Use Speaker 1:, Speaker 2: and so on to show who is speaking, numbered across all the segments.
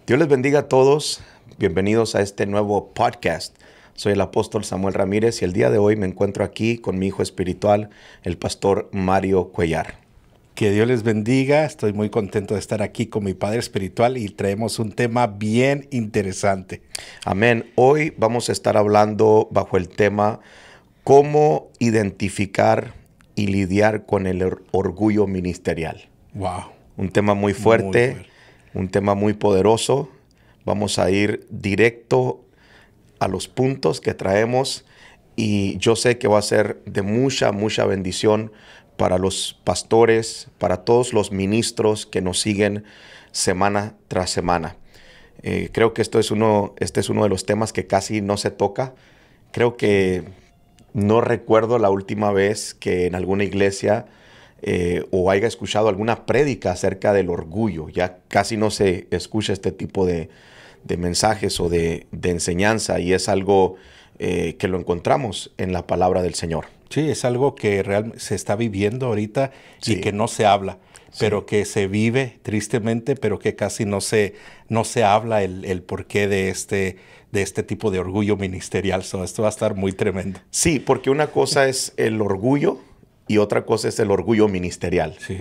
Speaker 1: Dios les bendiga a todos. Bienvenidos a este nuevo podcast. Soy el apóstol Samuel Ramírez y el día de hoy me encuentro aquí con mi hijo espiritual, el pastor Mario Cuellar.
Speaker 2: Que Dios les bendiga. Estoy muy contento de estar aquí con mi padre espiritual y traemos un tema bien interesante.
Speaker 1: Amén. Hoy vamos a estar hablando bajo el tema cómo identificar y lidiar con el orgullo ministerial.
Speaker 2: Wow.
Speaker 1: Un tema muy fuerte, un tema muy poderoso. Vamos a ir directo a los puntos que traemos y yo sé que va a ser de mucha bendición para los pastores, para todos los ministros que nos siguen semana tras semana. Creo que este es uno de los temas que casi no se toca. Creo que no recuerdo la última vez que en alguna iglesia o haya escuchado alguna prédica acerca del orgullo. Ya casi no se escucha este tipo de mensajes o de enseñanza, y es algo que lo encontramos en la palabra del Señor.
Speaker 2: Sí, es algo que realmente se está viviendo ahorita
Speaker 1: Sí.
Speaker 2: y que no se habla, pero
Speaker 1: Sí.
Speaker 2: que se vive tristemente, pero que casi no se habla el porqué de este tipo de orgullo ministerial. Esto va a estar muy tremendo.
Speaker 1: Sí, porque una cosa es el orgullo y otra cosa es el orgullo ministerial.
Speaker 2: Sí.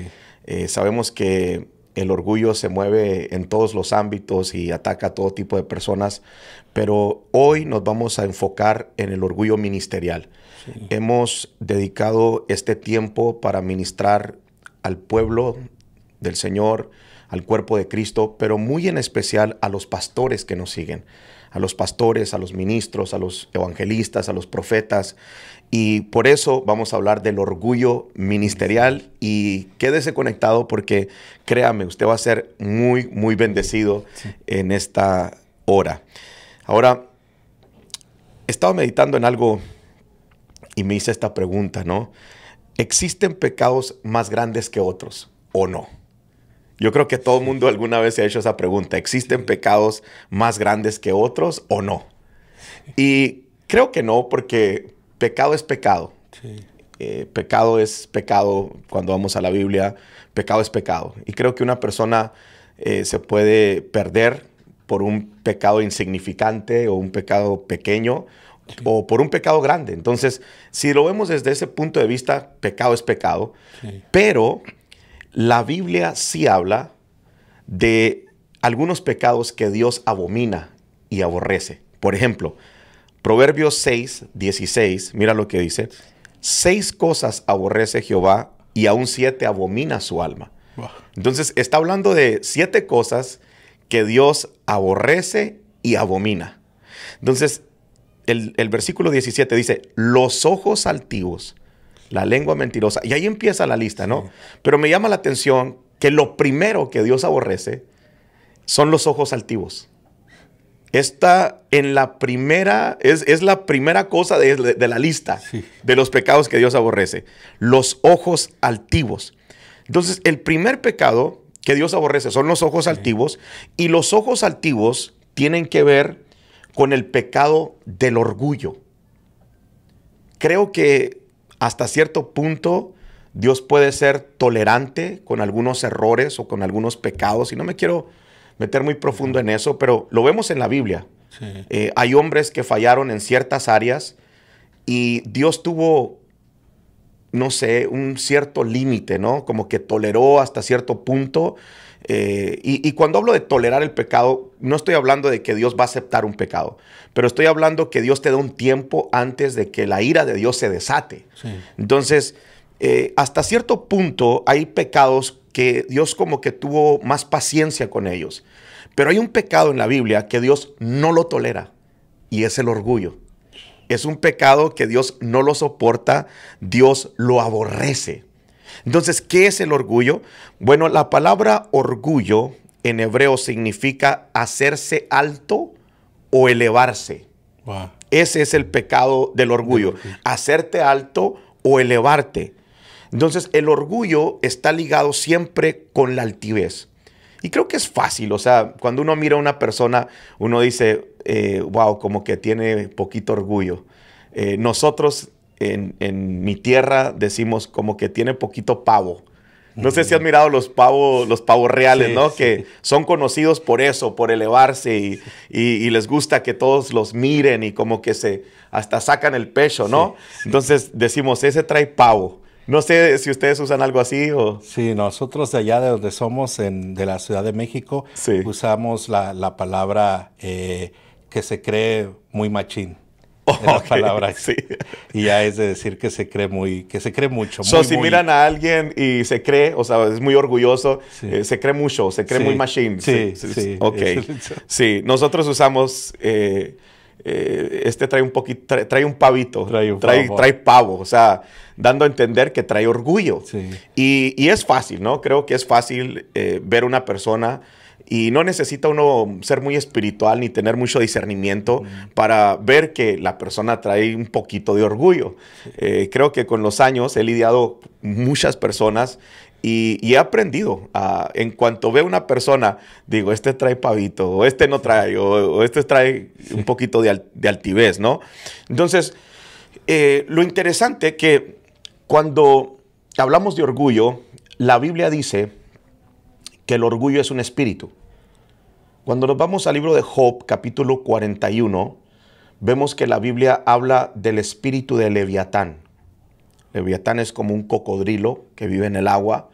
Speaker 1: Sabemos que el orgullo se mueve en todos los ámbitos y ataca a todo tipo de personas, pero hoy nos vamos a enfocar en el orgullo ministerial.
Speaker 2: Sí.
Speaker 1: Hemos dedicado este tiempo para ministrar al pueblo del Señor, al cuerpo de Cristo, pero muy en especial a los pastores que nos siguen, a los pastores, a los ministros, a los evangelistas, a los profetas. Y por eso vamos a hablar del orgullo ministerial, y quédese conectado porque créame, usted va a ser muy bendecido en esta hora. Ahora, estaba meditando en algo y me hice esta pregunta, ¿no? ¿Existen pecados más grandes que otros o no? Yo creo que todo el mundo alguna vez se ha hecho esa pregunta. ¿Existen pecados más grandes que otros o no? Y creo que no, porque pecado es pecado.
Speaker 2: Sí.
Speaker 1: Pecado es pecado. Cuando vamos a la Biblia, pecado es pecado. Y creo que una persona se puede perder por un pecado insignificante o un pecado pequeño, sí, o por un pecado grande. Entonces, si lo vemos desde ese punto de vista, pecado es pecado. Sí. Pero la Biblia sí habla de algunos pecados que Dios abomina y aborrece. Por ejemplo, Proverbios 6:16, mira lo que dice: 6 cosas aborrece Jehová y aún 7 abomina su alma. Wow. Entonces está hablando de 7 cosas que Dios aborrece y abomina. Entonces el versículo 17 dice: los ojos altivos, la lengua mentirosa. Y ahí empieza la lista, ¿no? Sí. Pero me llama la atención que lo primero que Dios aborrece son los ojos altivos. Está en la primera, es la primera cosa de la lista, sí, de los pecados que Dios aborrece. Los ojos altivos. Entonces, el primer pecado que Dios aborrece son los ojos, sí, altivos. Y los ojos altivos tienen que ver con el pecado del orgullo. Creo que hasta cierto punto Dios puede ser tolerante con algunos errores o con algunos pecados, y no me quiero meter muy profundo en eso, pero lo vemos en la Biblia. Sí. Hay hombres que fallaron en ciertas áreas y Dios tuvo, no sé, un cierto límite, ¿no? Como que toleró hasta cierto punto. Y cuando hablo de tolerar el pecado, no estoy hablando de que Dios va a aceptar un pecado, pero estoy hablando que Dios te da un tiempo antes de que la ira de Dios se desate. Sí. Entonces, hasta cierto punto hay pecados que Dios como que tuvo más paciencia con ellos. Pero hay un pecado en la Biblia que Dios no lo tolera, y es el orgullo. Es un pecado que Dios no lo soporta, Dios lo aborrece. Entonces, ¿qué es el orgullo? Bueno, la palabra orgullo en hebreo significa hacerse alto o elevarse. Wow. Ese es el pecado del orgullo, hacerte alto o elevarte. Entonces, el orgullo está ligado siempre con la altivez. Y creo que es fácil, o sea, cuando uno mira a una persona, uno dice, wow, como que tiene poquito orgullo. Nosotros en mi tierra decimos como que tiene poquito pavo. No sé si has mirado los pavos reales,
Speaker 2: Sí,
Speaker 1: ¿no?
Speaker 2: sí.
Speaker 1: Que son conocidos por eso, por elevarse y les gusta que todos los miren y como que hasta sacan el pecho, ¿no?
Speaker 2: Sí, sí.
Speaker 1: Entonces decimos, ese trae pavo. No sé si ustedes usan algo así o...
Speaker 2: Sí, nosotros de allá de donde somos, de la Ciudad de México,
Speaker 1: Sí.
Speaker 2: usamos la palabra que se cree muy machín.
Speaker 1: Oh,
Speaker 2: Es la
Speaker 1: ok,
Speaker 2: palabra
Speaker 1: sí.
Speaker 2: y ya es de decir que se cree mucho,
Speaker 1: So, si miran a alguien y se cree, o sea, es muy orgulloso,
Speaker 2: Sí.
Speaker 1: se cree mucho, se cree
Speaker 2: Sí.
Speaker 1: muy machine.
Speaker 2: Sí, sí.
Speaker 1: Ok. Sí, nosotros usamos, este trae un poquito, trae un pavito,
Speaker 2: Trae un pavo.
Speaker 1: trae pavo, o sea, dando a entender que trae orgullo.
Speaker 2: Sí.
Speaker 1: Y es fácil, ¿no? Creo que es fácil ver una persona y no necesita uno ser muy espiritual ni tener mucho discernimiento para ver que la persona trae un poquito de orgullo. Creo que con los años he lidiado muchas personas y he aprendido. En cuanto veo una persona, digo, este trae pavito, o este no trae, o este trae un poquito de altivez, ¿no? Entonces, lo interesante que cuando hablamos de orgullo, la Biblia dice que el orgullo es un espíritu. Cuando nos vamos al libro de Job, capítulo 41, vemos que la Biblia habla del espíritu de Leviatán. Leviatán es como un cocodrilo que vive en el agua.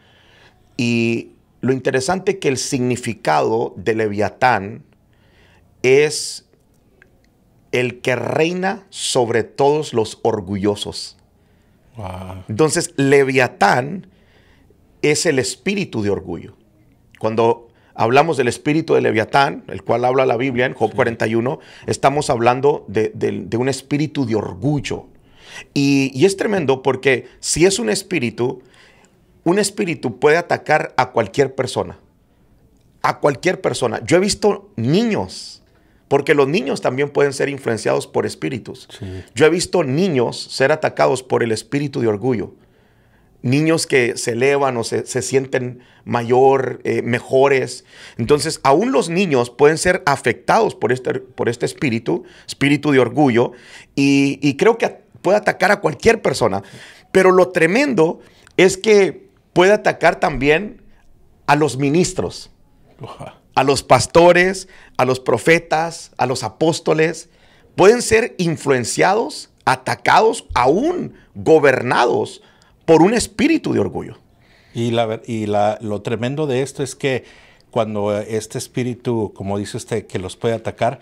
Speaker 1: Y lo interesante es que el significado de Leviatán es el que reina sobre todos los orgullosos.
Speaker 2: Wow.
Speaker 1: Entonces, Leviatán es el espíritu de orgullo. Cuando hablamos del espíritu de Leviatán, el cual habla la Biblia en Job 41, estamos hablando de un espíritu de orgullo. Y es tremendo porque si es un espíritu puede atacar a cualquier persona. A cualquier persona. Yo he visto niños, porque los niños también pueden ser influenciados por espíritus.
Speaker 2: Sí.
Speaker 1: Yo he visto niños ser atacados por el espíritu de orgullo. Niños que se elevan o se sienten mejores. Entonces, aún los niños pueden ser afectados por este espíritu de orgullo. Y creo que puede atacar a cualquier persona. Pero lo tremendo es que puede atacar también a los ministros, a los pastores, a los profetas, a los apóstoles. Pueden ser influenciados, atacados, aún gobernados por un espíritu de orgullo.
Speaker 2: Y lo tremendo de esto es que cuando este espíritu, como dice usted, que los puede atacar,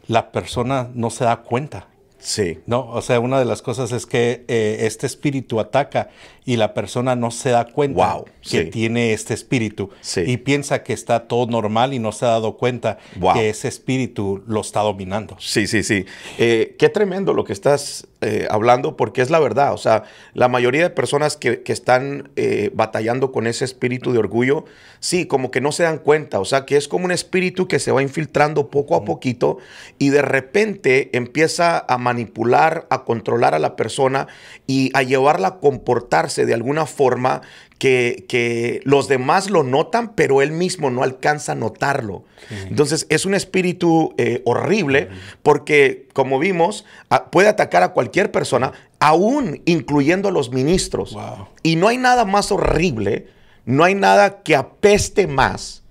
Speaker 2: la persona no se da cuenta.
Speaker 1: Sí.
Speaker 2: No, o sea, una de las cosas es que este espíritu ataca y la persona no se da cuenta que tiene este espíritu y piensa que está todo normal y no se ha dado cuenta que ese espíritu lo está dominando.
Speaker 1: Sí, sí, sí. Qué tremendo lo que estás hablando, porque es la verdad. O sea, la mayoría de personas que están batallando con ese espíritu de orgullo, sí, como que no se dan cuenta. O sea, que es como un espíritu que se va infiltrando poco a poquito y de repente empieza a manipular, a controlar a la persona y a llevarla a comportarse de alguna forma que los demás lo notan, pero él mismo no alcanza a notarlo. Sí. Entonces, es un espíritu horrible porque, como vimos, puede atacar a cualquier persona, aún incluyendo a los ministros.
Speaker 2: Wow.
Speaker 1: Y no hay nada más horrible, no hay nada que apeste más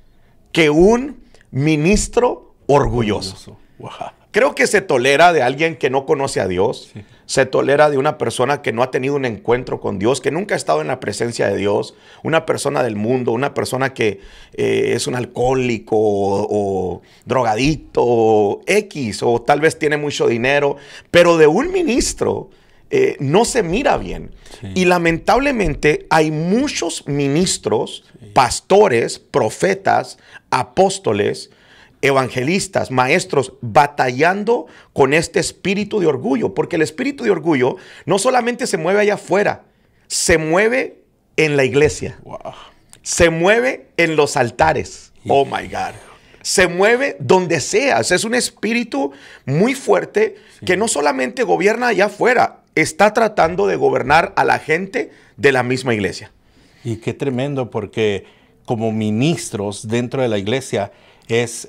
Speaker 1: que un ministro orgulloso.
Speaker 2: Wow.
Speaker 1: Creo que se tolera de alguien que no conoce a Dios. Sí. Se tolera de una persona que no ha tenido un encuentro con Dios, que nunca ha estado en la presencia de Dios. Una persona del mundo, una persona que es un alcohólico o drogadicto o X, o tal vez tiene mucho dinero. Pero de un ministro no se mira bien. Sí. Y lamentablemente hay muchos ministros, pastores, profetas, apóstoles, evangelistas, maestros, batallando con este espíritu de orgullo, porque el espíritu de orgullo no solamente se mueve allá afuera, se mueve en la iglesia, se mueve en los altares, oh my God, se mueve donde sea. O sea, es un espíritu muy fuerte que no solamente gobierna allá afuera, está tratando de gobernar a la gente de la misma iglesia.
Speaker 2: Y qué tremendo, porque como ministros dentro de la iglesia, es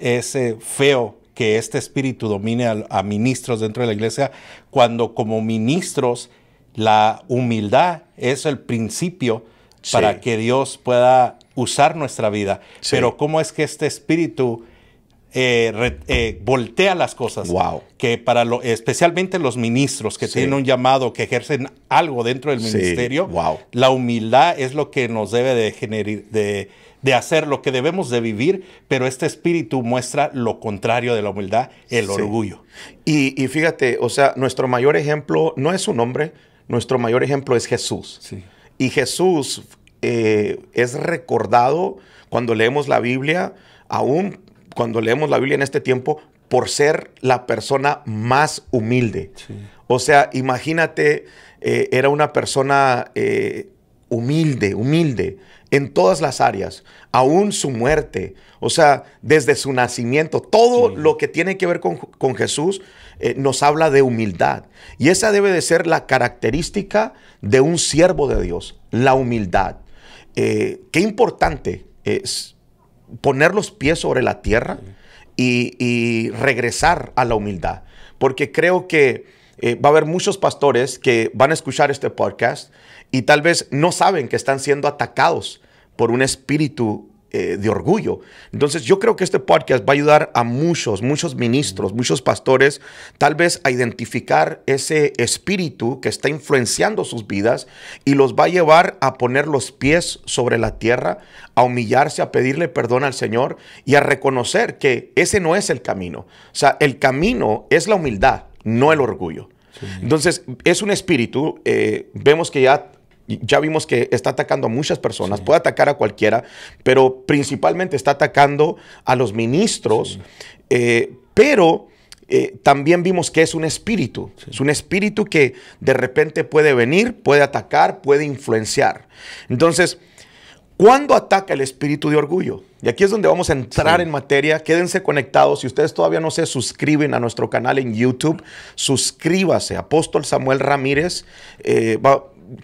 Speaker 2: feo que este espíritu domine a ministros dentro de la iglesia, cuando como ministros la humildad es el principio para que Dios pueda usar nuestra vida. Pero cómo es que este espíritu voltea las cosas. Que especialmente los ministros que tienen un llamado, que ejercen algo dentro del ministerio, la humildad es lo que nos debe de hacer, lo que debemos de vivir, pero este espíritu muestra lo contrario de la humildad, el orgullo.
Speaker 1: Y fíjate, o sea, nuestro mayor ejemplo no es un hombre, nuestro mayor ejemplo es Jesús. Y Jesús es recordado cuando leemos la Biblia, aún cuando leemos la Biblia en este tiempo, por ser la persona más humilde. O sea, imagínate, era una persona humilde en todas las áreas, aún su muerte, o sea, desde su nacimiento, todo lo que tiene que ver con Jesús nos habla de humildad. Y esa debe de ser la característica de un siervo de Dios, la humildad. Qué importante es poner los pies sobre la tierra y regresar a la humildad. Porque creo que va a haber muchos pastores que van a escuchar este podcast y tal vez no saben que están siendo atacados por un espíritu de orgullo. Entonces yo creo que este podcast va a ayudar a muchos ministros, muchos pastores, tal vez a identificar ese espíritu que está influenciando sus vidas y los va a llevar a poner los pies sobre la tierra, a humillarse, a pedirle perdón al Señor y a reconocer que ese no es el camino. O sea, el camino es la humildad, no el orgullo. Entonces es un espíritu, vemos que ya vimos que está atacando a muchas personas, puede atacar a cualquiera, pero principalmente está atacando a los ministros, pero también vimos que es un espíritu, es un espíritu que de repente puede venir, puede atacar, puede influenciar. Entonces, ¿cuándo ataca el espíritu de orgullo? Y aquí es donde vamos a entrar en materia. Quédense conectados. Si ustedes todavía no se suscriben a nuestro canal en YouTube, suscríbase. Apóstol Samuel Ramírez,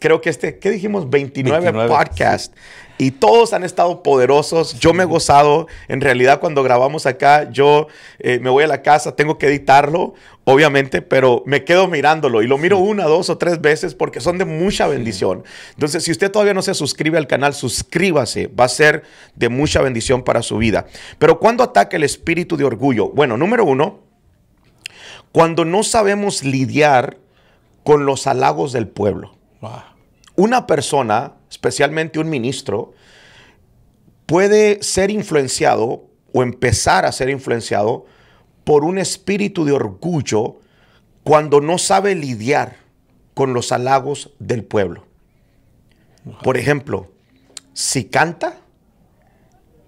Speaker 1: creo que ¿qué dijimos? 29 podcasts. Y todos han estado poderosos. Yo me he gozado. En realidad, cuando grabamos acá, yo me voy a la casa, tengo que editarlo, obviamente, pero me quedo mirándolo. Y lo miro 1, 2 o 3 veces porque son de mucha bendición. Entonces, si usted todavía no se suscribe al canal, suscríbase. Va a ser de mucha bendición para su vida. Pero ¿cuándo ataca el espíritu de orgullo? Bueno, número 1, cuando no sabemos lidiar con los halagos del pueblo. Una persona, especialmente un ministro, puede ser influenciado o empezar a ser influenciado por un espíritu de orgullo cuando no sabe lidiar con los halagos del pueblo. Por ejemplo, si canta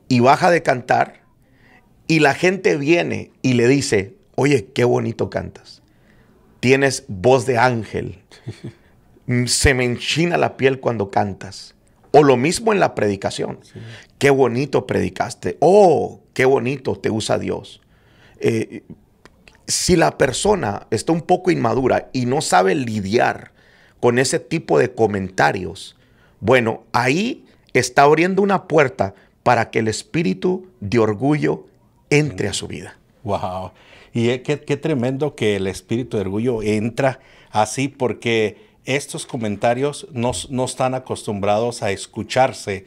Speaker 1: y baja de cantar y la gente viene y le dice, oye, qué bonito cantas, tienes voz de ángel, se me enchina la piel cuando cantas. O lo mismo en la predicación. Qué bonito predicaste. Oh, qué bonito te usa Dios. Si la persona está un poco inmadura y no sabe lidiar con ese tipo de comentarios, bueno, ahí está abriendo una puerta para que el espíritu de orgullo entre a su vida.
Speaker 2: Wow. Y qué tremendo que el espíritu de orgullo entra así, porque estos comentarios no están acostumbrados a escucharse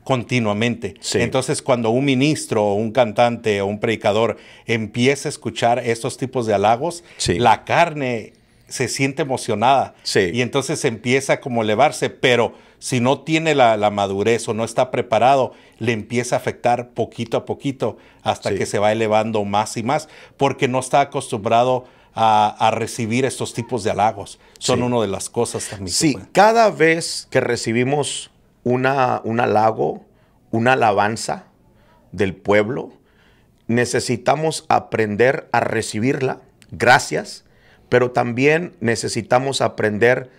Speaker 2: continuamente. Entonces, cuando un ministro, o un cantante, o un predicador empieza a escuchar estos tipos de halagos, la carne se siente emocionada. Y entonces empieza como a elevarse, pero si no tiene la madurez o no está preparado, le empieza a afectar poquito a poquito hasta que se va elevando más y más, porque no está acostumbrado a recibir estos tipos de halagos. Son una de las cosas también.
Speaker 1: Sí, cada vez que recibimos un halago, una alabanza del pueblo, necesitamos aprender a recibirla, gracias, pero también necesitamos aprender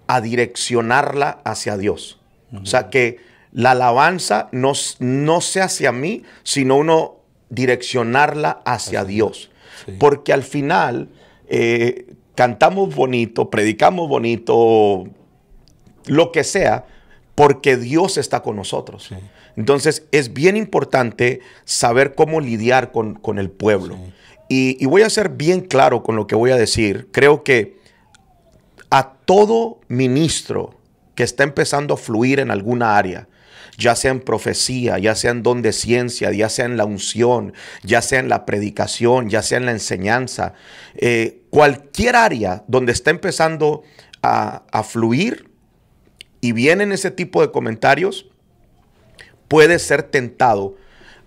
Speaker 1: a direccionarla hacia Dios. O sea, que la alabanza no sea hacia mí, sino uno direccionarla hacia Dios. Porque al final cantamos bonito, predicamos bonito, lo que sea, porque Dios está con nosotros. Entonces es bien importante saber cómo lidiar con el pueblo. Y voy a ser bien claro con lo que voy a decir. Creo que a todo ministro que está empezando a fluir en alguna área, ya sea en profecía, ya sea en don de ciencia, ya sea en la unción, ya sea en la predicación, ya sea en la enseñanza, cualquier área donde está empezando a fluir y vienen ese tipo de comentarios, puede ser tentado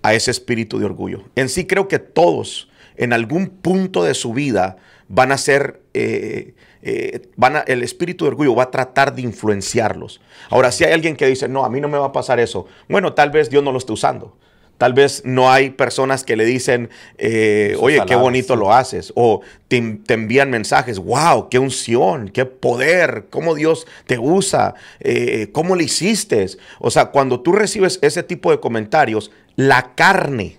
Speaker 1: a ese espíritu de orgullo. En sí creo que todos en algún punto de su vida van a ser, el espíritu de orgullo va a tratar de influenciarlos. Ahora, si hay alguien que dice, no, a mí no me va a pasar eso, bueno, tal vez Dios no lo esté usando. Tal vez no hay personas que le dicen, oye, qué bonito lo haces. O te envían mensajes, wow, qué unción, qué poder, cómo Dios te usa, cómo le hiciste. O sea, cuando tú recibes ese tipo de comentarios, la carne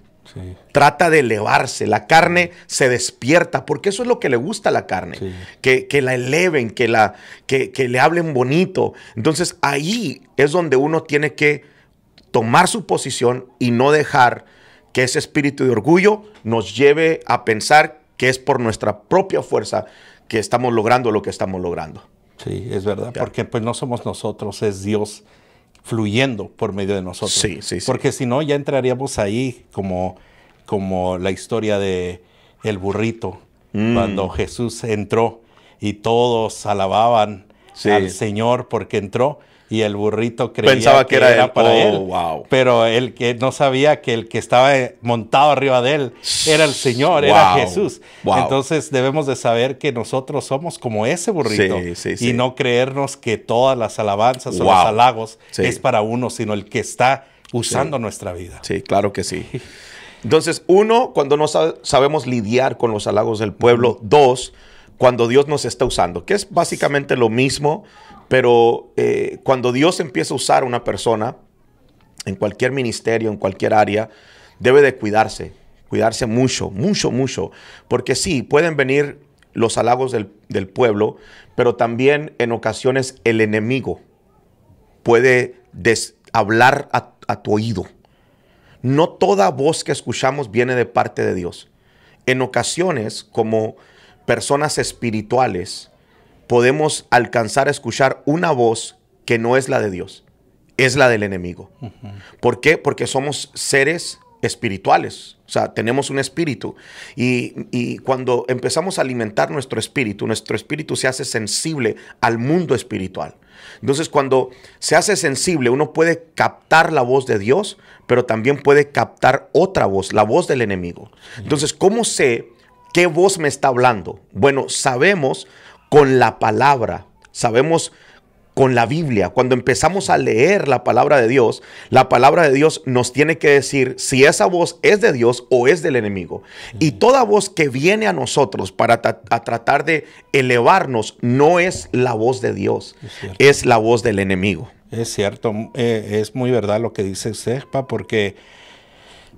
Speaker 1: trata de elevarse, la carne se despierta, porque eso es lo que le gusta a la carne, que la eleven, que le hablen bonito. Entonces ahí es donde uno tiene que tomar su posición y no dejar que ese espíritu de orgullo nos lleve a pensar que es por nuestra propia fuerza que estamos logrando lo que estamos logrando.
Speaker 2: Sí, es verdad, porque pues no somos nosotros, es Dios fluyendo por medio de nosotros.
Speaker 1: Sí.
Speaker 2: Porque si no, ya entraríamos ahí como la historia de el burrito, cuando Jesús entró y todos alababan al Señor porque entró. Y el burrito pensaba que era para él.
Speaker 1: Wow.
Speaker 2: Pero el que no sabía que el que estaba montado arriba de él era el Señor, era Jesús.
Speaker 1: Wow.
Speaker 2: Entonces debemos de saber que nosotros somos como ese burrito. Y no creernos que todas las alabanzas o los halagos es para uno, sino el que está usando nuestra vida.
Speaker 1: Sí, claro que sí. Entonces, uno, cuando no sabemos lidiar con los halagos del pueblo. Dos, cuando Dios nos está usando, que es básicamente lo mismo. Pero cuando Dios empieza a usar a una persona en cualquier ministerio, en cualquier área, debe de cuidarse mucho, porque sí, pueden venir los halagos del pueblo, pero también en ocasiones el enemigo puede hablar a tu oído. No toda voz que escuchamos viene de parte de Dios. En ocasiones, como personas espirituales, podemos alcanzar a escuchar una voz que no es la de Dios, es la del enemigo. ¿Por qué? Porque somos seres espirituales, o sea, tenemos un espíritu. Y cuando empezamos a alimentar nuestro espíritu se hace sensible al mundo espiritual. Entonces, cuando se hace sensible, uno puede captar la voz de Dios, pero también puede captar otra voz, la voz del enemigo. Entonces, ¿cómo sé qué voz me está hablando? Bueno, sabemos con la palabra, sabemos con la Biblia. Cuando empezamos a leer la palabra de Dios nos tiene que decir si esa voz es de Dios o es del enemigo. Y toda voz que viene a nosotros para tratar de elevarnos no es la voz de Dios, es la voz del enemigo.
Speaker 2: Es cierto, es muy verdad lo que dice Sepa, porque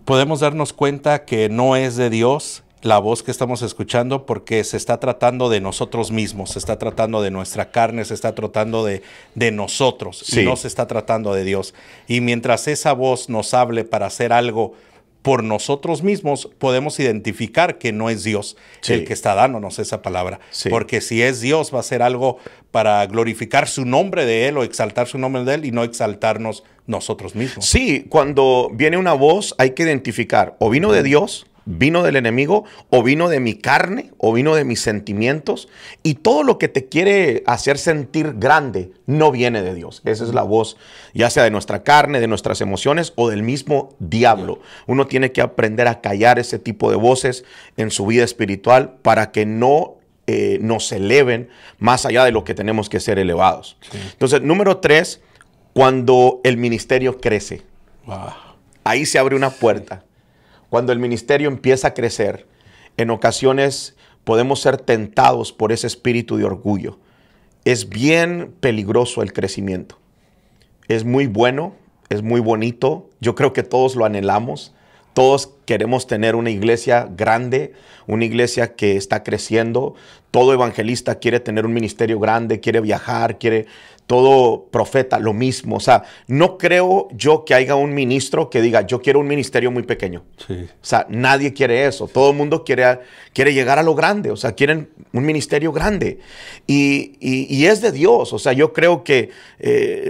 Speaker 2: podemos darnos cuenta que no es de Dios la voz que estamos escuchando, porque se está tratando de nosotros mismos, se está tratando de nuestra carne, se está tratando de nosotros, y no se está tratando de Dios. Y mientras esa voz nos hable para hacer algo por nosotros mismos, podemos identificar que no es Dios el que está dándonos esa palabra. Porque si es Dios, va a ser algo para glorificar su nombre de Él o exaltar su nombre de Él y no exaltarnos nosotros mismos.
Speaker 1: Sí, cuando viene una voz hay que identificar, o vino de Dios, vino del enemigo, o vino de mi carne, o vino de mis sentimientos, y todo lo que te quiere hacer sentir grande no viene de Dios. Esa es la voz, ya sea de nuestra carne, de nuestras emociones o del mismo diablo. Uno tiene que aprender a callar ese tipo de voces en su vida espiritual para que no nos eleven más allá de lo que tenemos que ser elevados. Entonces, número 3, cuando el ministerio crece. Ahí se abre una puerta. Cuando el ministerio empieza a crecer, en ocasiones podemos ser tentados por ese espíritu de orgullo. Es bien peligroso el crecimiento. Es muy bueno, es muy bonito. Yo creo que todos lo anhelamos. Todos queremos tener una iglesia grande, una iglesia que está creciendo. Todo evangelista quiere tener un ministerio grande, quiere viajar, todo profeta, lo mismo. O sea, no creo yo que haya un ministro que diga, yo quiero un ministerio muy pequeño. Sí. O sea, nadie quiere eso. Todo el mundo quiere llegar a lo grande. O sea, quieren un ministerio grande. Y es de Dios. O sea, yo creo que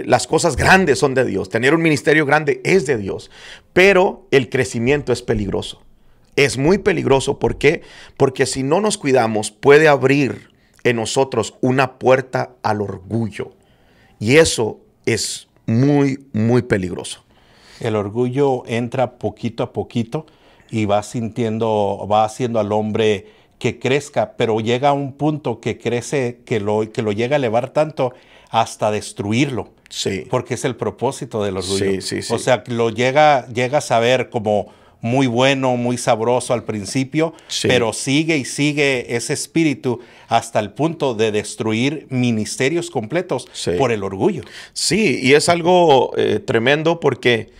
Speaker 1: las cosas grandes son de Dios. Tener un ministerio grande es de Dios. Pero el crecimiento es peligroso. Es muy peligroso. ¿Por qué? Porque si no nos cuidamos, puede abrir en nosotros una puerta al orgullo. Y eso es muy, muy peligroso.
Speaker 2: El orgullo entra poquito a poquito y va haciendo al hombre que crezca, pero llega a un punto que crece, que lo llega a elevar tanto hasta destruirlo.
Speaker 1: Sí.
Speaker 2: Porque es el propósito del orgullo.
Speaker 1: Sí, sí, sí.
Speaker 2: O sea, llega a saber como muy bueno, muy sabroso al principio, sí, pero sigue y sigue ese espíritu hasta el punto de destruir ministerios completos, sí, por el orgullo.
Speaker 1: Sí, y es algo tremendo porque,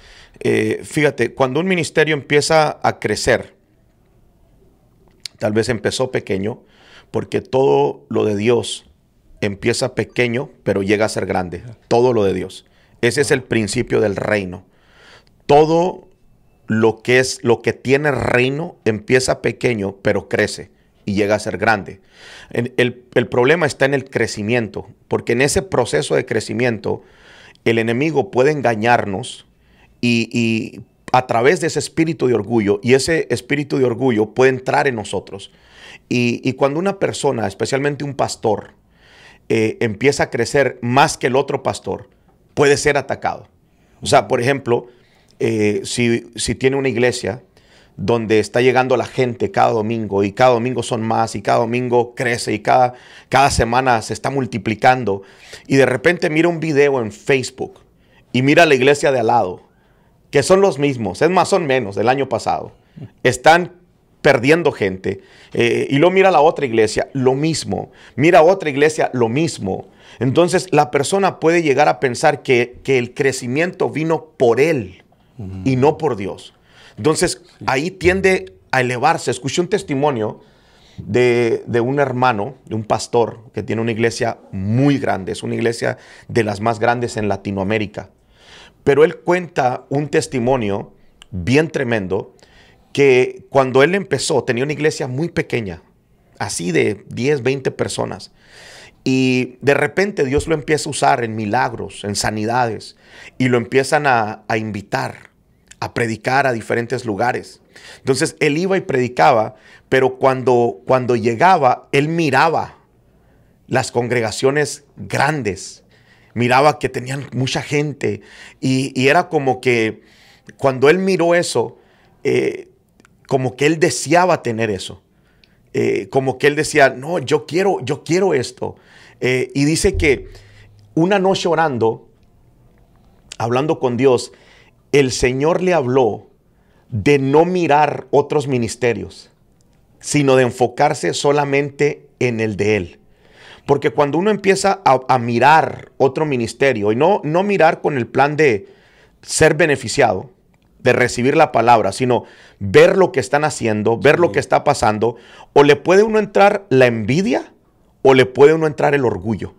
Speaker 1: fíjate, cuando un ministerio empieza a crecer, tal vez empezó pequeño, porque todo lo de Dios empieza pequeño, pero llega a ser grande. Todo lo de Dios. Ese es el principio del reino. Todo lo que tiene reino empieza pequeño, pero crece y llega a ser grande. El problema está en el crecimiento, porque en ese proceso de crecimiento, el enemigo puede engañarnos y a través de ese espíritu de orgullo, y ese espíritu de orgullo puede entrar en nosotros. Y cuando una persona, especialmente un pastor, empieza a crecer más que el otro pastor, puede ser atacado. O sea, por ejemplo, si tiene una iglesia donde está llegando la gente cada domingo y cada domingo son más y cada domingo crece y cada semana se está multiplicando, y de repente mira un video en Facebook y mira la iglesia de al lado, que son los mismos, es más, son menos del año pasado, están perdiendo gente, y luego mira la otra iglesia, lo mismo, mira otra iglesia, lo mismo. Entonces la persona puede llegar a pensar que el crecimiento vino por él y no por Dios. Entonces ahí tiende a elevarse. Escuché un testimonio de un hermano, de un pastor que tiene una iglesia muy grande, es una iglesia de las más grandes en Latinoamérica. Pero él cuenta un testimonio bien tremendo, que cuando él empezó tenía una iglesia muy pequeña, así de 10, 20 personas. Y de repente Dios lo empieza a usar en milagros, en sanidades, y lo empiezan a invitar a predicar a diferentes lugares. Entonces él iba y predicaba, pero cuando llegaba, él miraba las congregaciones grandes, miraba que tenían mucha gente, y era como que cuando él miró eso, como que él deseaba tener eso. Como que él decía, no, yo quiero esto. Y dice que una noche orando, hablando con Dios, el Señor le habló de no mirar otros ministerios, sino de enfocarse solamente en el de él. Porque cuando uno empieza a mirar otro ministerio, y no mirar con el plan de ser beneficiado, de recibir la palabra, sino ver lo que están haciendo, ver lo que está pasando, o le puede uno entrar la envidia o le puede uno entrar el orgullo.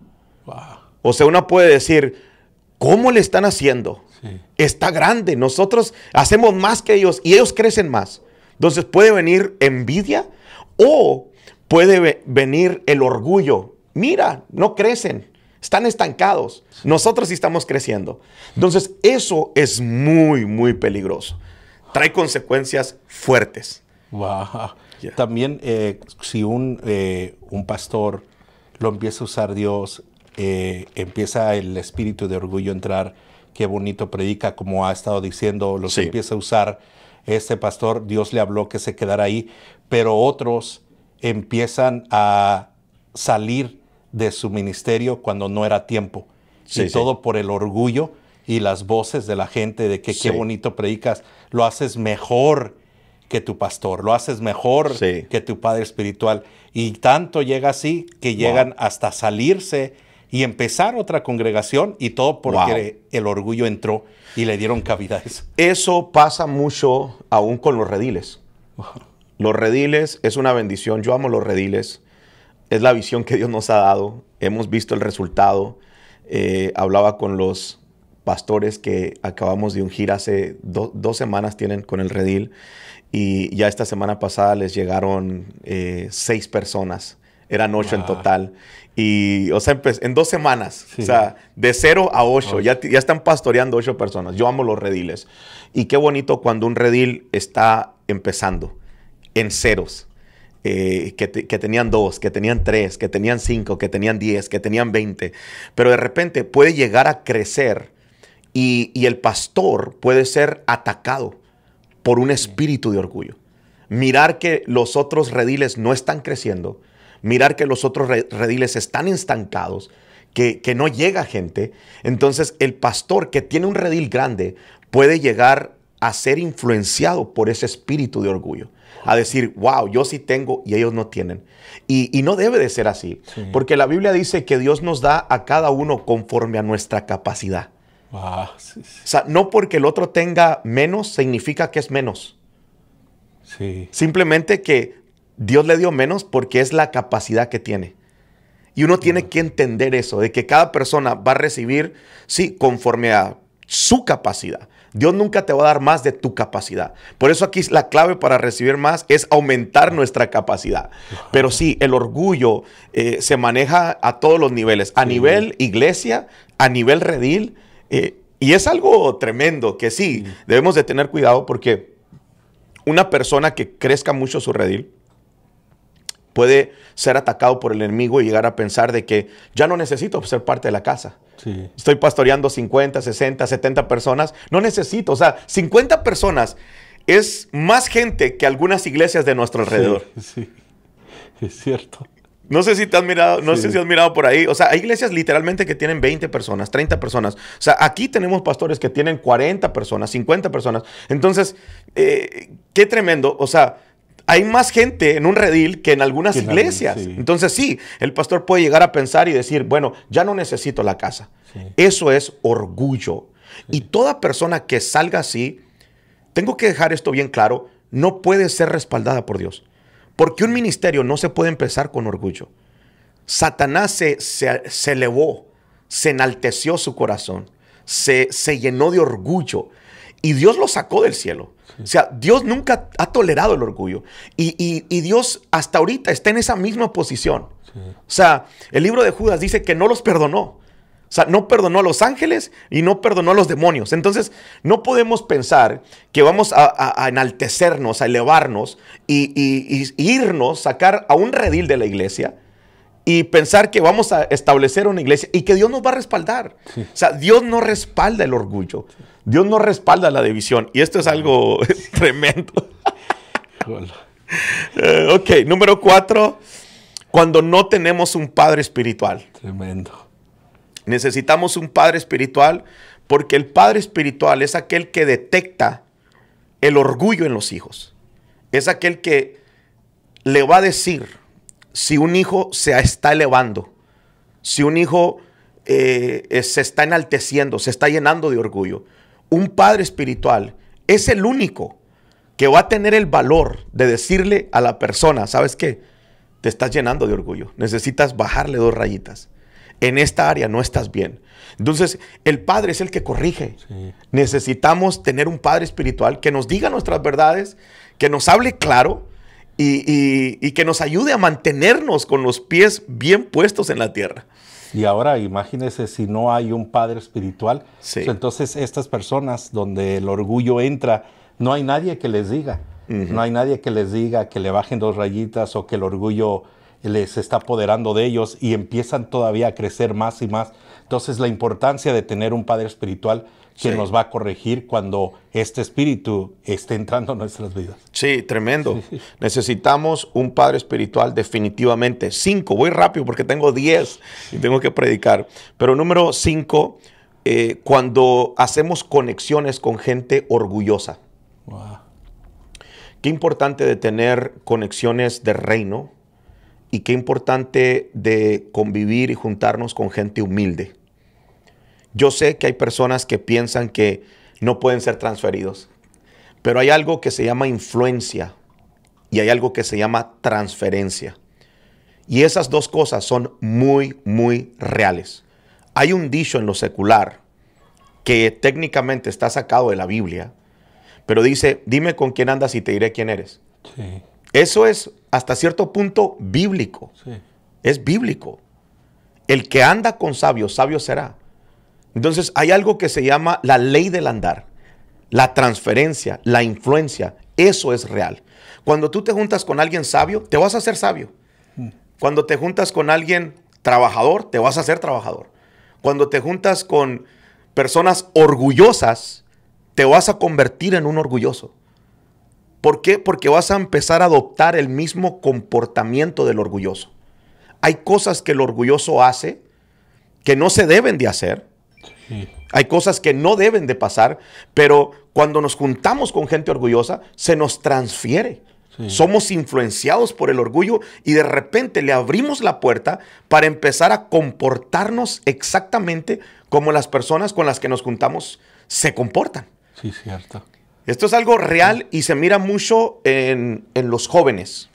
Speaker 1: Wow. O sea, uno puede decir, ¿cómo le están haciendo? Sí. Está grande, nosotros hacemos más que ellos y ellos crecen más. Entonces puede venir envidia o puede venir el orgullo. Mira, no crecen, están estancados. Nosotros sí estamos creciendo. Entonces eso es muy, muy peligroso. Trae consecuencias fuertes.
Speaker 2: Wow. Yeah. También si un pastor lo empieza a usar Dios, empieza el espíritu de orgullo a entrar. Qué bonito predica, como ha estado diciendo, los empieza a usar. Este pastor, Dios le habló que se quedara ahí, pero otros empiezan a salir de su ministerio cuando no era tiempo. Y todo por el orgullo y las voces de la gente de que qué bonito predicas, lo haces mejor que tu pastor, lo haces mejor que tu padre espiritual. Y tanto llega así que llegan hasta salirse y empezar otra congregación y todo porque el orgullo entró y le dieron cabida a eso.
Speaker 1: Eso pasa mucho aún con los rediles. Los rediles es una bendición. Yo amo los rediles. Es la visión que Dios nos ha dado. Hemos visto el resultado. Hablaba con los pastores que acabamos de ungir hace 2 semanas tienen con el redil. Y ya esta semana pasada les llegaron 6 personas. Eran 8 en total. Y, o sea, en 2 semanas. Sí. O sea, de 0 a 8. Ya están pastoreando 8 personas. Yo amo los rediles. Y qué bonito cuando un redil está empezando en ceros. Que tenían 2, que tenían 3, que tenían 5, que tenían 10, que tenían 20. Pero de repente puede llegar a crecer y el pastor puede ser atacado por un espíritu de orgullo. Mirar que los otros rediles no están creciendo, mirar que los otros rediles están estancados, que no llega gente. Entonces el pastor que tiene un redil grande puede llegar a ser influenciado por ese espíritu de orgullo. A decir, wow, yo sí tengo y ellos no tienen. Y no debe de ser así. Sí. Porque la Biblia dice que Dios nos da a cada uno conforme a nuestra capacidad. Sí. O sea, no porque el otro tenga menos significa que es menos.
Speaker 2: Sí.
Speaker 1: Simplemente que Dios le dio menos porque es la capacidad que tiene. Y uno tiene que entender eso, de que cada persona va a recibir, sí, conforme a su capacidad. Dios nunca te va a dar más de tu capacidad. Por eso aquí la clave para recibir más es aumentar nuestra capacidad. Pero sí, el orgullo se maneja a todos los niveles. A nivel iglesia, a nivel redil. Y es algo tremendo que sí, debemos de tener cuidado porque una persona que crezca mucho su redil puede ser atacado por el enemigo y llegar a pensar de que ya no necesito ser parte de la casa.
Speaker 2: Sí.
Speaker 1: Estoy pastoreando 50, 60, 70 personas. No necesito. O sea, 50 personas es más gente que algunas iglesias de nuestro alrededor.
Speaker 2: Sí, es cierto.
Speaker 1: No sé si te has mirado, no sé si has mirado por ahí. O sea, hay iglesias literalmente que tienen 20 personas, 30 personas. O sea, aquí tenemos pastores que tienen 40 personas, 50 personas. Entonces, qué tremendo. O sea, hay más gente en un redil que en algunas iglesias. Sí. Entonces sí, el pastor puede llegar a pensar y decir, bueno, ya no necesito la casa. Sí. Eso es orgullo. Sí. Y toda persona que salga así, tengo que dejar esto bien claro, no puede ser respaldada por Dios. Porque un ministerio no se puede empezar con orgullo. Satanás se elevó, se enalteció su corazón, se llenó de orgullo y Dios lo sacó del cielo. O sea, Dios nunca ha tolerado el orgullo. Y Dios hasta ahorita está en esa misma posición. Sí. O sea, el libro de Judas dice que no los perdonó. O sea, no perdonó a los ángeles y no perdonó a los demonios. Entonces, no podemos pensar que vamos a enaltecernos, a elevarnos y irnos, sacar a un redil de la iglesia y pensar que vamos a establecer una iglesia y que Dios nos va a respaldar. Sí. O sea, Dios no respalda el orgullo. Dios no respalda la división. Y esto es algo tremendo. Ok, número 4. Cuando no tenemos un padre espiritual.
Speaker 2: Tremendo.
Speaker 1: Necesitamos un padre espiritual porque el padre espiritual es aquel que detecta el orgullo en los hijos. Es aquel que le va a decir si un hijo se está elevando, si un hijo se está enalteciendo, se está llenando de orgullo. Un padre espiritual es el único que va a tener el valor de decirle a la persona, ¿sabes qué? Te estás llenando de orgullo. Necesitas bajarle 2 rayitas. En esta área no estás bien. Entonces, el padre es el que corrige. Sí. Necesitamos tener un padre espiritual que nos diga nuestras verdades, que nos hable claro y que nos ayude a mantenernos con los pies bien puestos en la tierra.
Speaker 2: Y ahora imagínese si no hay un padre espiritual,
Speaker 1: sí.
Speaker 2: Entonces estas personas donde el orgullo entra, no hay nadie que les diga, no hay nadie que les diga que le bajen 2 rayitas o que el orgullo les está apoderando de ellos y empiezan todavía a crecer más y más. Entonces la importancia de tener un padre espiritual que nos va a corregir cuando este espíritu esté entrando en nuestras vidas.
Speaker 1: Sí, tremendo. Sí. Necesitamos un padre espiritual definitivamente. 5, voy rápido porque tengo 10 y tengo que predicar. Pero número 5, cuando hacemos conexiones con gente orgullosa.
Speaker 2: Wow.
Speaker 1: Qué importante de tener conexiones de reino y qué importante de convivir y juntarnos con gente humilde. Yo sé que hay personas que piensan que no pueden ser transferidos, pero hay algo que se llama influencia y hay algo que se llama transferencia. Y esas dos cosas son muy, muy reales. Hay un dicho en lo secular que técnicamente está sacado de la Biblia, pero dice, dime con quién andas y te diré quién eres.
Speaker 2: Sí.
Speaker 1: Eso es hasta cierto punto bíblico.
Speaker 2: Sí.
Speaker 1: Es bíblico. El que anda con sabios, sabio será. Entonces hay algo que se llama la ley del andar, la transferencia, la influencia. Eso es real. Cuando tú te juntas con alguien sabio, te vas a hacer sabio. Cuando te juntas con alguien trabajador, te vas a hacer trabajador. Cuando te juntas con personas orgullosas, te vas a convertir en un orgulloso. ¿Por qué? Porque vas a empezar a adoptar el mismo comportamiento del orgulloso. Hay cosas que el orgulloso hace que no se deben de hacer. Sí. Hay cosas que no deben de pasar, pero cuando nos juntamos con gente orgullosa, se nos transfiere. Sí. Somos influenciados por el orgullo y de repente le abrimos la puerta para empezar a comportarnos exactamente como las personas con las que nos juntamos se comportan.
Speaker 2: Sí, cierto.
Speaker 1: Esto es algo real y se mira mucho en los jóvenes.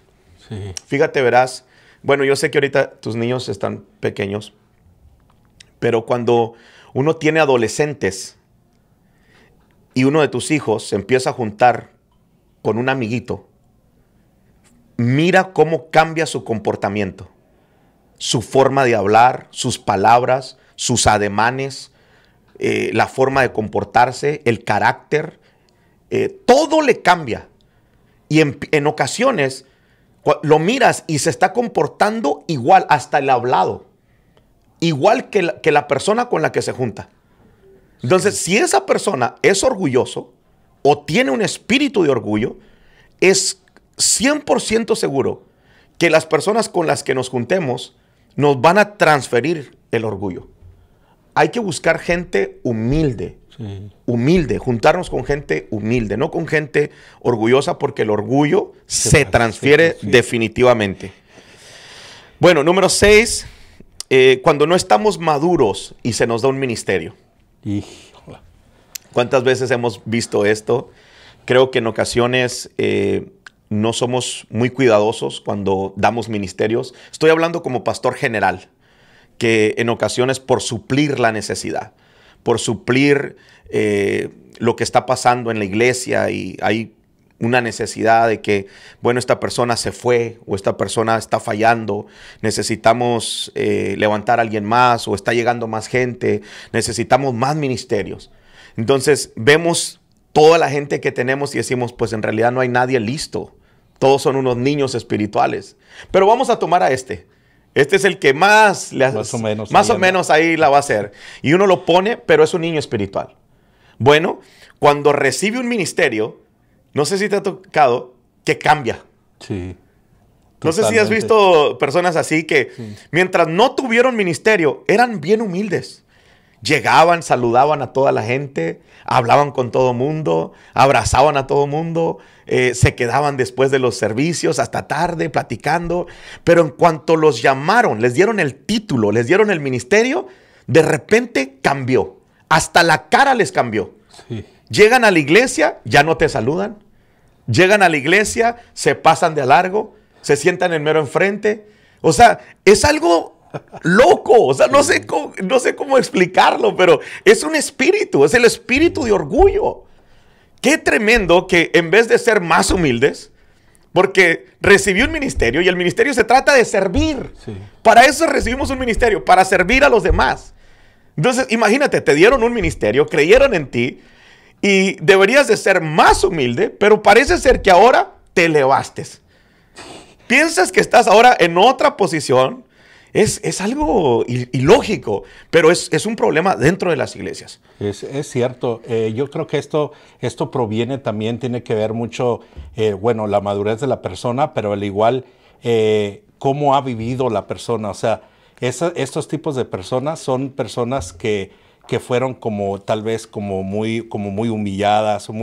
Speaker 2: Sí.
Speaker 1: Fíjate, verás, bueno, yo sé que ahorita tus niños están pequeños, pero cuando uno tiene adolescentes y uno de tus hijos se empieza a juntar con un amiguito, mira cómo cambia su comportamiento, su forma de hablar, sus palabras, sus ademanes, la forma de comportarse, el carácter. Todo le cambia. Y en ocasiones lo miras y se está comportando igual, hasta el hablado. Igual que la persona con la que se junta. Entonces, si esa persona es orgulloso o tiene un espíritu de orgullo, es 100% seguro que las personas con las que nos juntemos nos van a transferir el orgullo. Hay que buscar gente humilde. Sí. Humilde, juntarnos con gente humilde, no con gente orgullosa, porque el orgullo se transfiere definitivamente. Bueno, número 6, cuando no estamos maduros y se nos da un ministerio.
Speaker 2: Híjole.
Speaker 1: ¿Cuántas veces hemos visto esto? Creo que en ocasiones no somos muy cuidadosos cuando damos ministerios. Estoy hablando como pastor general, que en ocasiones por suplir la necesidad, por suplir lo que está pasando en la iglesia y hay una necesidad de que, bueno, esta persona se fue o esta persona está fallando, necesitamos levantar a alguien más o está llegando más gente, necesitamos más ministerios. Entonces vemos toda la gente que tenemos y decimos, pues en realidad no hay nadie listo, todos son unos niños espirituales, pero vamos a tomar a este. Este es el que más o menos ahí la va a hacer. Y uno lo pone, pero es un niño espiritual. Bueno, cuando recibe un ministerio, no sé si te ha tocado, que cambia.
Speaker 2: Sí.
Speaker 1: No sé si has visto personas así que mientras no tuvieron ministerio, eran bien humildes. Llegaban, saludaban a toda la gente, hablaban con todo mundo, abrazaban a todo mundo, se quedaban después de los servicios hasta tarde platicando. Pero en cuanto los llamaron, les dieron el título, les dieron el ministerio, de repente cambió. Hasta la cara les cambió.
Speaker 2: Sí.
Speaker 1: Llegan a la iglesia, ya no te saludan. Llegan a la iglesia, se pasan de largo, se sientan en mero enfrente. O sea, es algo loco. O sea, no sé cómo explicarlo, pero es un espíritu, es el espíritu de orgullo. Qué tremendo que en vez de ser más humildes, porque recibí un ministerio y el ministerio se trata de servir.
Speaker 2: Sí.
Speaker 1: Para eso recibimos un ministerio, para servir a los demás. Entonces, imagínate, te dieron un ministerio, creyeron en ti y deberías de ser más humilde, pero parece ser que ahora te elevaste. Piensas que estás ahora en otra posición. Es algo ilógico, pero es un problema dentro de las iglesias.
Speaker 2: Es cierto. Yo creo que esto proviene también, tiene que ver mucho, bueno, la madurez de la persona, pero al igual cómo ha vivido la persona. O sea, estos tipos de personas son personas que fueron como tal vez como muy humilladas, o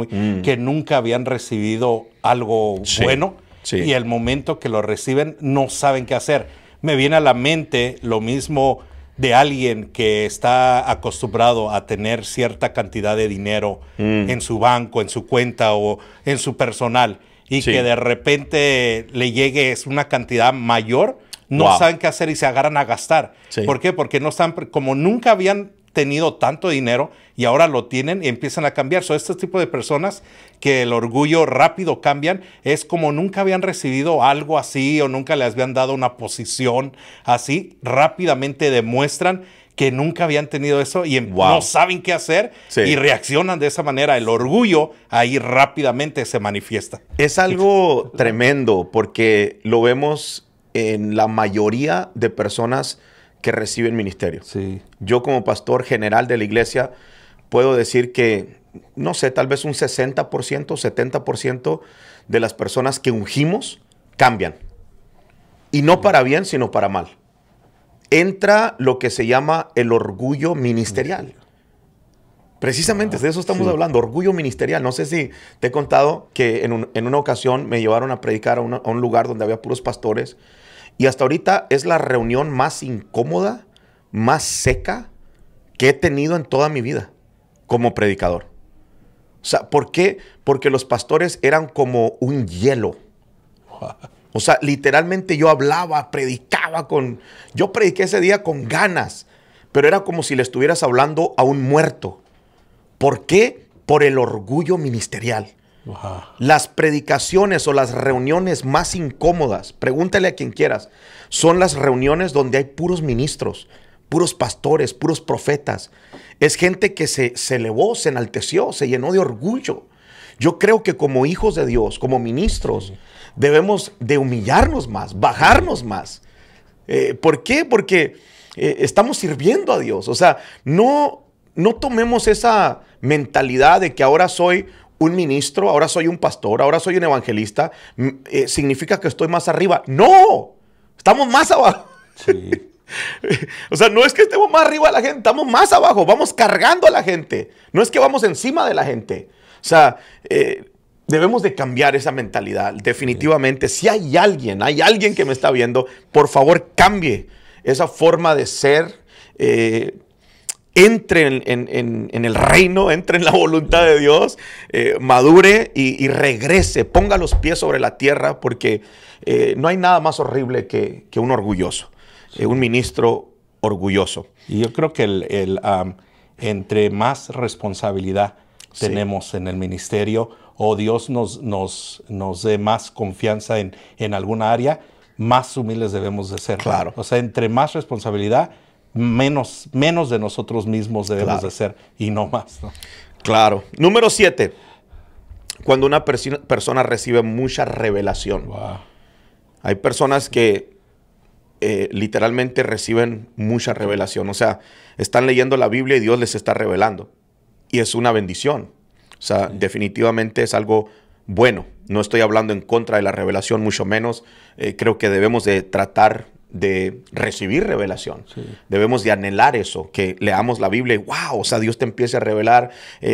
Speaker 2: que nunca habían recibido algo bueno. y el momento que lo reciben no saben qué hacer. Me viene a la mente lo mismo de alguien que está acostumbrado a tener cierta cantidad de dinero en su banco, en su cuenta o en su personal, y que de repente le llegue una cantidad mayor, no saben qué hacer y se agarran a gastar. ¿Por qué? Porque no están, como nunca habían tenido tanto dinero y ahora lo tienen y empiezan a cambiar. Este tipo de personas que el orgullo rápido cambian, es como nunca habían recibido algo así o nunca les habían dado una posición así, rápidamente demuestran que nunca habían tenido eso y no saben qué hacer y reaccionan de esa manera. El orgullo ahí rápidamente se manifiesta.
Speaker 1: Es algo tremendo porque lo vemos en la mayoría de personas que reciben ministerio. Yo como pastor general de la iglesia puedo decir que, no sé, tal vez un 60%, 70% de las personas que ungimos cambian. Y no para bien, sino para mal. Entra lo que se llama el orgullo ministerial. Precisamente de eso estamos hablando, orgullo ministerial. No sé si te he contado que en una ocasión me llevaron a predicar a un lugar donde había puros pastores. Y hasta ahorita es la reunión más incómoda, más seca que he tenido en toda mi vida como predicador. O sea, ¿por qué? Porque los pastores eran como un hielo. O sea, literalmente yo hablaba, predicaba yo prediqué ese día con ganas, pero era como si le estuvieras hablando a un muerto. ¿Por qué? Por el orgullo ministerial. Las predicaciones o las reuniones más incómodas, pregúntale a quien quieras, son las reuniones donde hay puros ministros, puros pastores, puros profetas. Es gente que se elevó, se enalteció, se llenó de orgullo. Yo creo que como hijos de Dios, como ministros, debemos de humillarnos más, bajarnos más. ¿Por qué? Porque estamos sirviendo a Dios. O sea, no tomemos esa mentalidad de que ahora soy un ministro, ahora soy un pastor, ahora soy un evangelista, significa que estoy más arriba. ¡No! Estamos más abajo. O sea, no es que estemos más arriba de la gente, estamos más abajo, vamos cargando a la gente. No es que vamos encima de la gente. O sea, debemos de cambiar esa mentalidad. Definitivamente, si hay alguien que me está viendo, por favor cambie esa forma de ser. Entre en el reino, entre en la voluntad de Dios, madure y regrese, ponga los pies sobre la tierra, porque no hay nada más horrible que un orgulloso, un ministro orgulloso.
Speaker 2: Y yo creo que entre más responsabilidad tenemos en el ministerio, o Dios nos dé más confianza en alguna área, más humildes debemos de ser.
Speaker 1: Claro.
Speaker 2: O sea, entre más responsabilidad, menos de nosotros mismos debemos de ser y no más, ¿no?
Speaker 1: Claro. Número 7. Cuando una persona recibe mucha revelación. Hay personas que literalmente reciben mucha revelación. O sea, están leyendo la Biblia y Dios les está revelando. Y es una bendición. O sea, definitivamente es algo bueno. No estoy hablando en contra de la revelación, mucho menos. Creo que debemos de tratar de recibir revelación. Debemos de anhelar eso, que leamos la Biblia y wow, o sea, Dios te empieza a revelar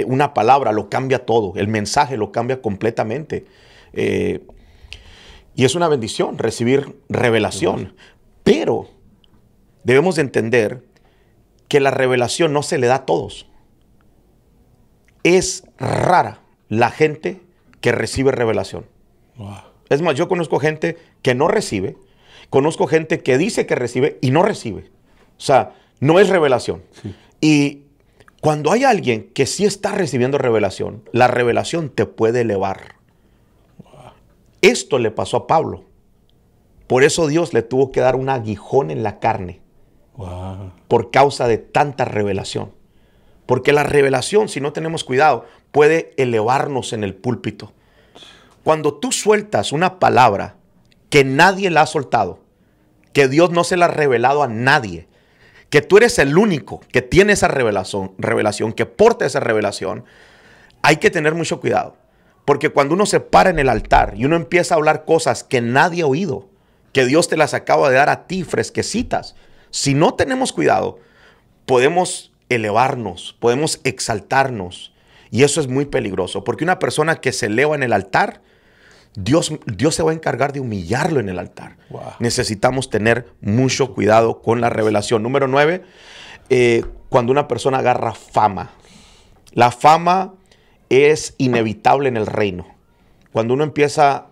Speaker 1: una palabra, lo cambia todo, el mensaje lo cambia completamente. Y es una bendición recibir revelación, pero debemos de entender que la revelación no se le da a todos. Es rara la gente que recibe revelación. Es más, yo conozco gente que no recibe. Conozco gente que dice que recibe y no recibe. O sea, no es revelación. Y cuando hay alguien que sí está recibiendo revelación, la revelación te puede elevar. Esto le pasó a Pablo. Por eso Dios le tuvo que dar un aguijón en la carne. Por causa de tanta revelación. Porque la revelación, si no tenemos cuidado, puede elevarnos en el púlpito. Cuando tú sueltas una palabra que nadie la ha soltado, que Dios no se la ha revelado a nadie, que tú eres el único que tiene esa revelación, que porta esa revelación, hay que tener mucho cuidado. Porque cuando uno se para en el altar y uno empieza a hablar cosas que nadie ha oído, que Dios te las acaba de dar a ti fresquecitas, si no tenemos cuidado, podemos elevarnos, podemos exaltarnos. Y eso es muy peligroso, porque una persona que se eleva en el altar Dios se va a encargar de humillarlo en el altar.
Speaker 2: Wow.
Speaker 1: Necesitamos tener mucho cuidado con la revelación. Número 9, cuando una persona agarra fama. La fama es inevitable en el reino. Cuando uno empieza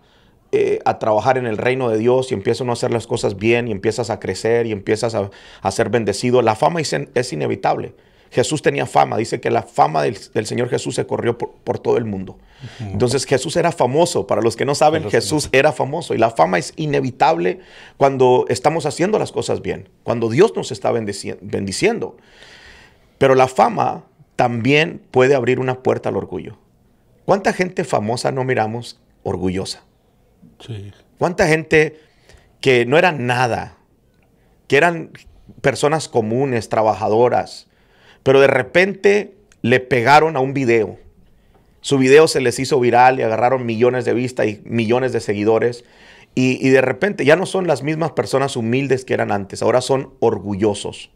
Speaker 1: a trabajar en el reino de Dios y empieza uno a hacer las cosas bien y empiezas a crecer y empiezas a ser bendecido, la fama es inevitable. Jesús tenía fama. Dice que la fama del Señor Jesús se corrió por todo el mundo. Entonces Jesús era famoso. Para los que no saben, Jesús era famoso. Y la fama es inevitable cuando estamos haciendo las cosas bien. Cuando Dios nos está bendiciendo. Pero la fama también puede abrir una puerta al orgullo. ¿Cuánta gente famosa no miramos orgullosa?
Speaker 2: Sí.
Speaker 1: ¿Cuánta gente que no eran nada? Que eran personas comunes, trabajadoras. Pero de repente le pegaron a un video. Su video se les hizo viral y agarraron millones de vistas y millones de seguidores. Y de repente ya no son las mismas personas humildes que eran antes. Ahora son orgullosos.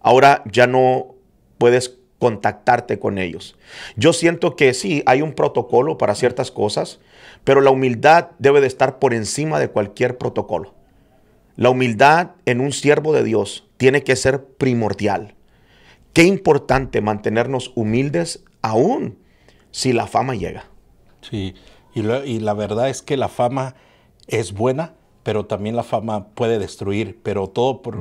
Speaker 1: Ahora ya no puedes contactarte con ellos. Yo siento que sí, hay un protocolo para ciertas cosas, pero la humildad debe de estar por encima de cualquier protocolo. La humildad en un siervo de Dios tiene que ser primordial. Qué importante mantenernos humildes aún si la fama llega.
Speaker 2: Sí, y la verdad es que la fama es buena, pero también la fama puede destruir. Pero todo ¿por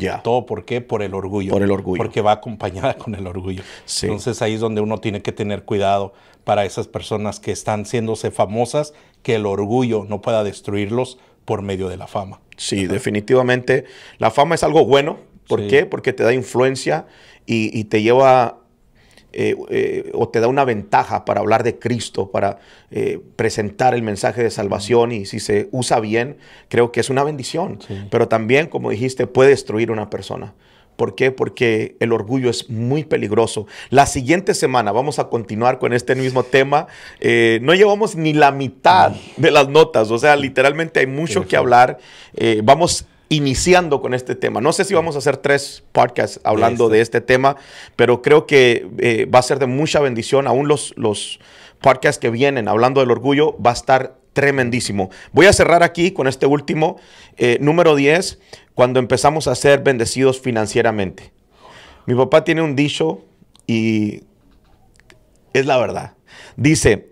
Speaker 2: qué? Por el orgullo.
Speaker 1: Por el orgullo.
Speaker 2: Porque va acompañada con el orgullo.
Speaker 1: Sí.
Speaker 2: Entonces ahí es donde uno tiene que tener cuidado para esas personas que están haciéndose famosas, que el orgullo no pueda destruirlos por medio de la fama.
Speaker 1: Sí, definitivamente. La fama es algo bueno. ¿Por qué? Porque te da influencia y te lleva o te da una ventaja para hablar de Cristo, para presentar el mensaje de salvación, y si se usa bien, creo que es una bendición.
Speaker 2: Sí.
Speaker 1: Pero también, como dijiste, puede destruir a una persona. ¿Por qué? Porque el orgullo es muy peligroso. La siguiente semana vamos a continuar con este mismo tema. No llevamos ni la mitad de las notas, o sea, literalmente hay mucho que hablar. Vamos iniciando con este tema. No sé si vamos a hacer 3 podcasts hablando de este tema, pero creo que va a ser de mucha bendición. Aún los podcasts que vienen hablando del orgullo va a estar tremendísimo. Voy a cerrar aquí con este último, número 10, cuando empezamos a ser bendecidos financieramente. Mi papá tiene un dicho y es la verdad. Dice,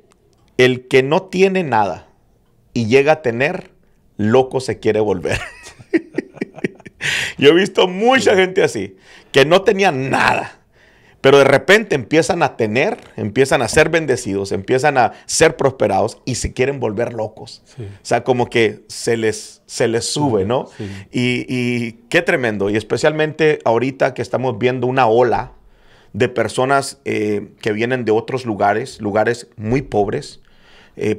Speaker 1: el que no tiene nada y llega a tener, loco se quiere volver. Yo he visto mucha gente así, que no tenía nada, pero de repente empiezan a tener, empiezan a ser bendecidos, empiezan a ser prosperados y se quieren volver locos.
Speaker 2: Sí.
Speaker 1: O sea, como que se les sube, ¿no?
Speaker 2: Sí.
Speaker 1: Y qué tremendo. Y especialmente ahorita que estamos viendo una ola de personas que vienen de otros lugares muy pobres,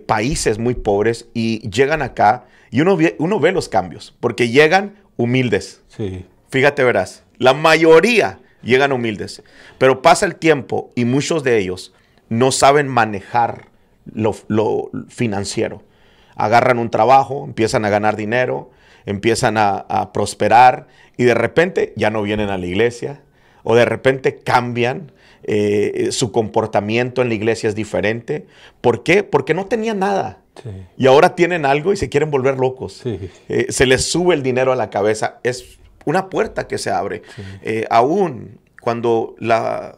Speaker 1: países muy pobres, y llegan acá y uno ve los cambios, porque llegan humildes.
Speaker 2: Sí.
Speaker 1: Fíjate, verás, la mayoría llegan humildes, pero pasa el tiempo y muchos de ellos no saben manejar lo financiero. Agarran un trabajo, empiezan a ganar dinero, empiezan a prosperar y de repente ya no vienen a la iglesia, o de repente cambian, su comportamiento en la iglesia es diferente. ¿Por qué? Porque no tenían nada.
Speaker 2: Sí.
Speaker 1: Y ahora tienen algo y se quieren volver locos.
Speaker 2: Sí.
Speaker 1: Se les sube el dinero a la cabeza. Es una puerta que se abre. Sí. Aún cuando la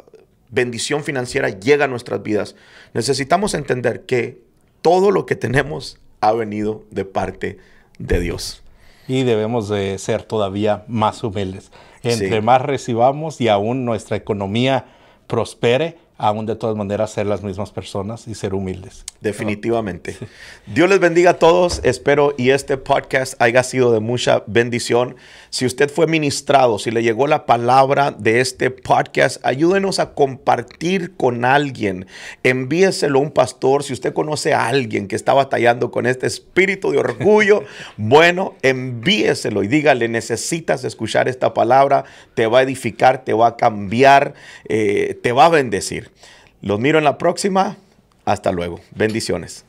Speaker 1: bendición financiera llega a nuestras vidas, necesitamos entender que todo lo que tenemos ha venido de parte de Dios.
Speaker 2: Y debemos de ser todavía más humildes. Entre más recibamos y aún nuestra economía prospere, aún de todas maneras ser las mismas personas y ser humildes.
Speaker 1: Definitivamente. Sí. Dios les bendiga a todos. Espero y este podcast haya sido de mucha bendición. Si usted fue ministrado, si le llegó la palabra de este podcast, ayúdenos a compartir con alguien. Envíeselo a un pastor. Si usted conoce a alguien que está batallando con este espíritu de orgullo, bueno, envíeselo y dígale, necesitas escuchar esta palabra. Te va a edificar, te va a cambiar, te va a bendecir. Los miro en la próxima. Hasta luego. Bendiciones.